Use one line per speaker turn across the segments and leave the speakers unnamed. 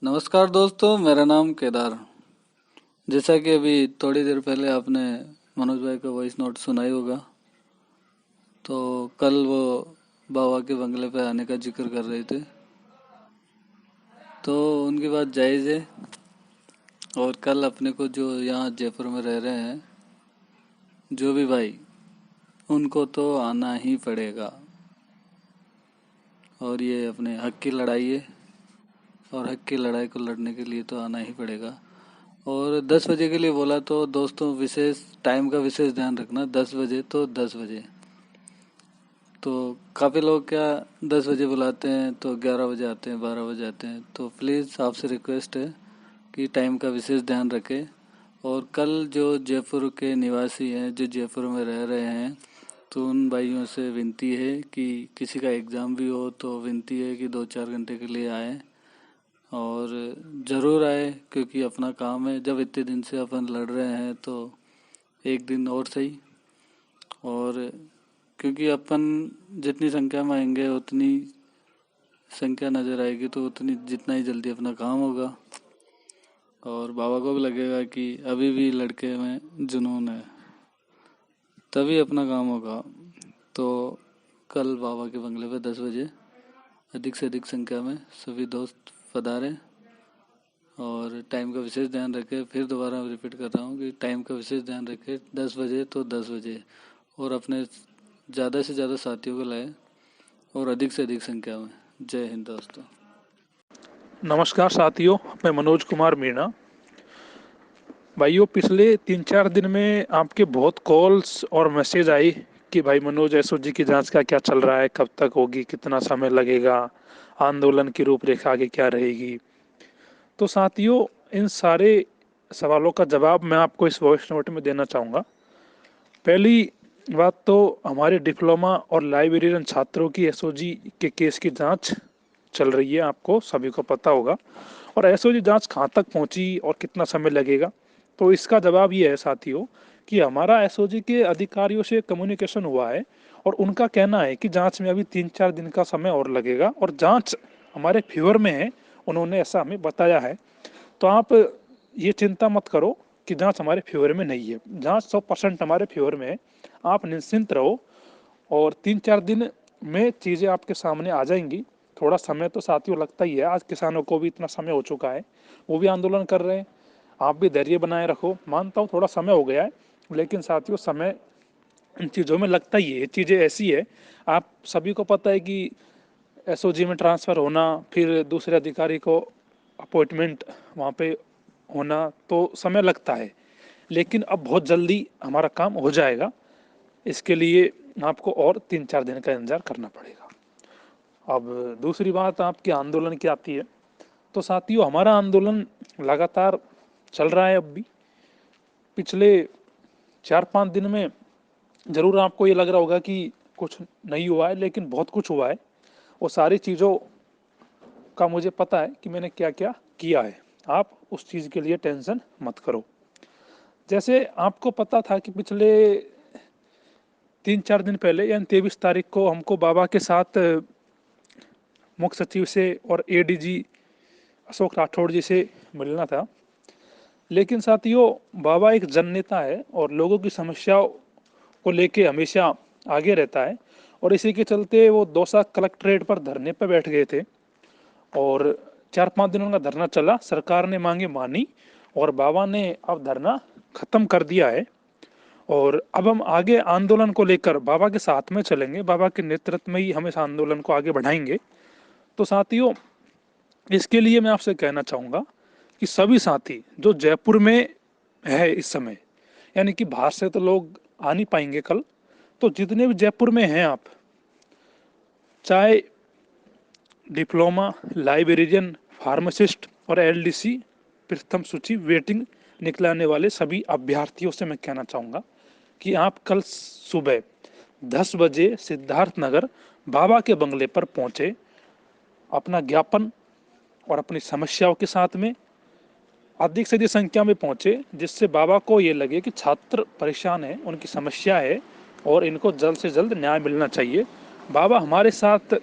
नमस्कार दोस्तों, मेरा नाम केदार। जैसा कि अभी थोड़ी देर पहले आपने मनोज भाई का वॉइस नोट सुना ही होगा। तो कल वो बाबा के बंगले पे आने का जिक्र कर रहे थे, तो उनकी बात जायज़ है। और कल अपने को जो यहाँ जयपुर में रह रहे हैं जो भी भाई, उनको तो आना ही पड़ेगा। और ये अपने हक की लड़ाई है, और हक की लड़ाई को लड़ने के लिए तो आना ही पड़ेगा। और 10 बजे के लिए बोला तो दोस्तों, विशेष टाइम का विशेष ध्यान रखना। 10 बजे तो 10 बजे। तो काफ़ी लोग क्या 10 बजे बुलाते हैं तो 11 बजे आते हैं, 12 बजे आते हैं। तो प्लीज़ आपसे रिक्वेस्ट है कि टाइम का विशेष ध्यान रखें। और कल जो जयपुर के निवासी हैं, जो जयपुर में रह रहे हैं, तो उन भाइयों से विनती है कि किसी का एग्ज़ाम भी हो तो विनती है कि 2-4 घंटे के लिए आए। और ज़रूर आए, क्योंकि अपना काम है। जब इतने दिन से अपन लड़ रहे हैं तो एक दिन और सही। और क्योंकि अपन जितनी संख्या में आएंगे उतनी संख्या नज़र आएगी, तो उतनी जितना ही जल्दी अपना काम होगा। और बाबा को भी लगेगा कि अभी भी लड़के में जुनून है, तभी अपना काम होगा। तो कल बाबा के बंगले पे 10 बजे अधिक से अधिक संख्या में सभी दोस्त पधारें। और टाइम का विशेष ध्यान रखें। फिर दोबारा रिपीट कर रहा हूँ कि टाइम का विशेष ध्यान रखें। 10 बजे तो 10 बजे। और अपने ज़्यादा से ज़्यादा साथियों को लाए, और अधिक से अधिक संख्या में। जय हिंद दोस्तों।
नमस्कार साथियों, मैं मनोज कुमार मीणा। भाइयों, पिछले 3-4 दिन में आपके बहुत कॉल्स और मैसेज आई कि भाई मनोज, एसओजी की जांच का क्या चल रहा है, कब तक होगी, कितना समय लगेगा, आंदोलन की रूपरेखा आगे क्या रहेगी। तो साथियों, इन सारे सवालों का जवाब मैं आपको इस वॉइस नोट में देना चाहूँगा। पहली बात तो हमारे डिप्लोमा और लाइब्रेरियन छात्रों की एसओजी के केस की जांच चल रही है, आपको सभी को पता होगा। और एसओजी जांच कहाँ तक पहुंची और कितना समय लगेगा, तो इसका जवाब ये है साथियों कि हमारा एसओजी के अधिकारियों से कम्युनिकेशन हुआ है और उनका कहना है कि जांच में अभी 3-4 दिन का समय और लगेगा और जांच हमारे फेवर में है, उन्होंने ऐसा हमें बताया है। तो आप ये चिंता मत करो कि जांच हमारे फेवर में नहीं है, जांच 100% हमारे फेवर में है। आप निश्चिंत रहो और 3-4 दिन में चीज़ें आपके सामने आ जाएंगी। थोड़ा समय तो साथियों लगता ही है, आज किसानों को भी इतना समय हो चुका है, वो भी आंदोलन कर रहे हैं। आप भी धैर्य बनाए रखो, मानता हूँ थोड़ा समय हो गया है, लेकिन साथियों समय इन चीज़ों में लगता ही है। ये चीज़ें ऐसी है, आप सभी को पता है कि एसओजी में ट्रांसफ़र होना, फिर दूसरे अधिकारी को अपॉइंटमेंट वहाँ पे होना, तो समय लगता है। लेकिन अब बहुत जल्दी हमारा काम हो जाएगा, इसके लिए आपको और 3-4 दिन का इंतजार करना पड़ेगा। अब दूसरी बात आपके आंदोलन की आती है, तो साथियों हमारा आंदोलन लगातार चल रहा है। अब भी पिछले 4-5 दिन में ज़रूर आपको ये लग रहा होगा कि कुछ नहीं हुआ है, लेकिन बहुत कुछ हुआ है। वो सारी चीज़ों का मुझे पता है कि मैंने क्या क्या किया है, आप उस चीज़ के लिए टेंशन मत करो। जैसे आपको पता था कि पिछले 3-4 दिन पहले यानी 23 तारीख को हमको बाबा के साथ मुख्य सचिव से और एडीजी अशोक राठौड़ जी से मिलना था। लेकिन साथियों, बाबा एक जननेता है और लोगों की समस्याओं को लेके हमेशा आगे रहता है, और इसी के चलते वो दौसा कलेक्ट्रेट पर धरने पर बैठ गए थे। और 4-5 दिनों का धरना चला, सरकार ने मांगे मानी और बाबा ने अब धरना खत्म कर दिया है। और अब हम आगे आंदोलन को लेकर बाबा के साथ में चलेंगे, बाबा के नेतृत्व में ही हम इस आंदोलन को आगे बढ़ाएंगे। तो साथियों, इसके लिए मैं आपसे कहना चाहूँगा कि सभी साथी जो जयपुर में है इस समय, यानी कि बाहर से तो लोग आ नहीं पाएंगे कल, तो जितने भी जयपुर में हैं आप, चाहे डिप्लोमा, लाइब्रेरियन, फार्मासिस्ट और एलडीसी प्रथम सूची वेटिंग निकलाने वाले सभी अभ्यर्थियों से मैं कहना चाहूँगा कि आप कल सुबह 10 बजे सिद्धार्थ नगर बाबा के बंगले पर पहुँचे, अपना ज्ञापन और अपनी समस्याओं के साथ में अधिक से अधिक संख्या में पहुंचे, जिससे बाबा को ये लगे कि छात्र परेशान है, उनकी समस्या है और इनको जल्द से जल्द न्याय मिलना चाहिए। बाबा हमारे साथ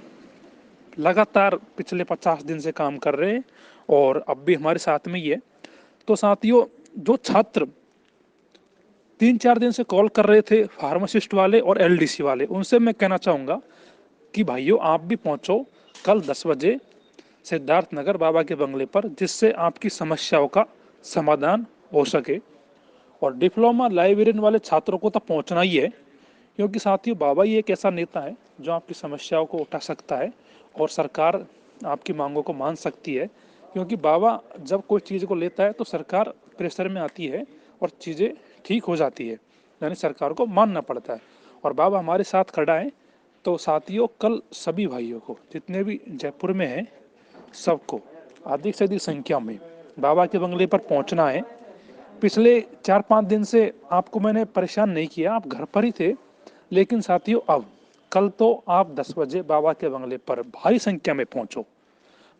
लगातार पिछले 50 दिन से काम कर रहे हैं और अब भी हमारे साथ में ही है। तो साथियों, जो छात्र 3-4 दिन से कॉल कर रहे थे, फार्मासिस्ट वाले और एलडीसी वाले, उनसे मैं कहना चाहूँगा कि भाइयों आप भी पहुँचो कल 10 बजे सिद्धार्थ नगर बाबा के बंगले पर, जिससे आपकी समस्याओं का समाधान हो सके। और डिप्लोमा लाइब्रेरियन वाले छात्रों को तो पहुंचना ही है, क्योंकि साथियों बाबा ही एक ऐसा नेता है जो आपकी समस्याओं को उठा सकता है और सरकार आपकी मांगों को मान सकती है। क्योंकि बाबा जब कोई चीज़ को लेता है तो सरकार प्रेशर में आती है और चीज़ें ठीक हो जाती है, यानी सरकार को मानना पड़ता है और बाबा हमारे साथ खड़ा है। तो साथियों कल सभी भाइयों को, जितने भी जयपुर में हैं, सबको अधिक से अधिक संख्या में बाबा के बंगले पर पहुंचना है। पिछले 4-5 दिन से आपको मैंने परेशान नहीं किया, आप घर पर ही थे, लेकिन साथियों अब कल तो आप 10 बजे बाबा के बंगले पर भारी संख्या में पहुंचो।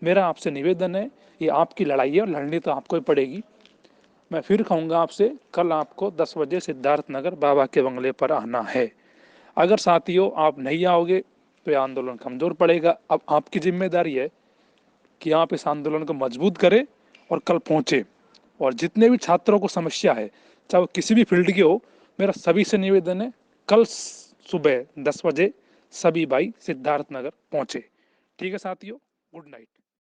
मेरा आपसे निवेदन है, ये आपकी लड़ाई है और लड़नी तो आपको ही पड़ेगी। मैं फिर कहूँगा आपसे, कल आपको 10 बजे सिद्धार्थ नगर बाबा के बंगले पर आना है। अगर साथियों आप नहीं आओगे तो यह आंदोलन कमजोर पड़ेगा। अब आपकी जिम्मेदारी है कि आप इस आंदोलन को मजबूत करें और कल पहुंचे। और जितने भी छात्रों को समस्या है, चाहे वो किसी भी फील्ड की हो, मेरा सभी से निवेदन है कल सुबह 10 बजे सभी भाई सिद्धार्थ नगर पहुंचे। ठीक है साथियों, गुड नाइट।